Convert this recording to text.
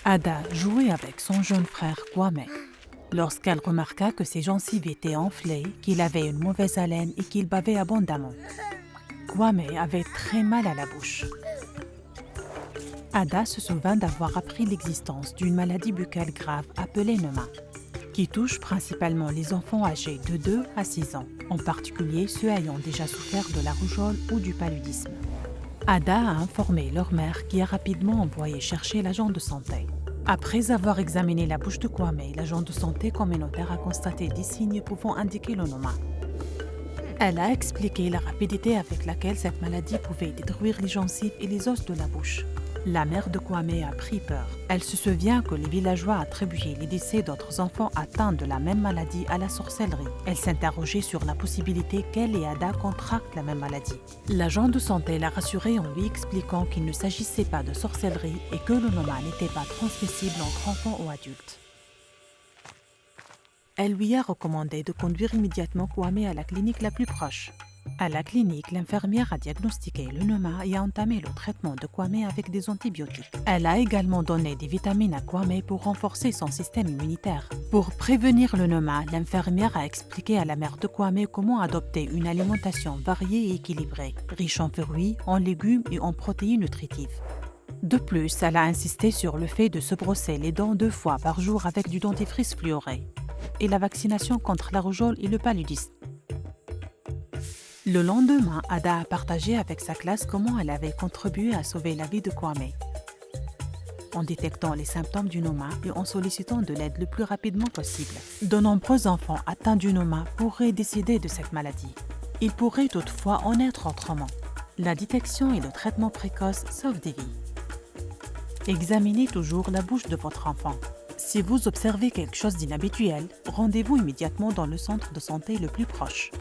Ada jouait avec son jeune frère Kwame. Lorsqu'elle remarqua que ses gencives étaient enflées, qu'il avait une mauvaise haleine et qu'il bavait abondamment. Kwame avait très mal à la bouche. Ada se souvint d'avoir appris l'existence d'une maladie buccale grave appelée Neuma, qui touche principalement les enfants âgés de 2 à 6 ans, en particulier ceux ayant déjà souffert de la rougeole ou du paludisme. Ada a informé leur mère qui a rapidement envoyé chercher l'agent de santé. Après avoir examiné la bouche de Kwame, l'agent de santé communautaire a constaté des signes pouvant indiquer le Neuma. Elle a expliqué la rapidité avec laquelle cette maladie pouvait détruire les gencives et les os de la bouche. La mère de Kwame a pris peur. Elle se souvient que les villageois attribuaient les décès d'autres enfants atteints de la même maladie à la sorcellerie. Elle s'interrogeait sur la possibilité qu'elle et Ada contractent la même maladie. L'agent de santé l'a rassurée en lui expliquant qu'il ne s'agissait pas de sorcellerie et que le Neuma n'était pas transmissible entre enfants ou adultes. Elle lui a recommandé de conduire immédiatement Kwame à la clinique la plus proche. À la clinique, l'infirmière a diagnostiqué le Neuma et a entamé le traitement de Kwame avec des antibiotiques. Elle a également donné des vitamines à Kwame pour renforcer son système immunitaire. Pour prévenir le Neuma, l'infirmière a expliqué à la mère de Kwame comment adopter une alimentation variée et équilibrée, riche en fruits, en légumes et en protéines nutritives. De plus, elle a insisté sur le fait de se brosser les dents 2 fois par jour avec du dentifrice fluoré et la vaccination contre la rougeole et le paludisme. Le lendemain, Ada a partagé avec sa classe comment elle avait contribué à sauver la vie de Kwame, en détectant les symptômes du Neuma et en sollicitant de l'aide le plus rapidement possible. De nombreux enfants atteints du Neuma pourraient décéder de cette maladie. Il pourrait toutefois en être autrement. La détection et le traitement précoce sauvent des vies. Examinez toujours la bouche de votre enfant. Si vous observez quelque chose d'inhabituel, rendez-vous immédiatement dans le centre de santé le plus proche.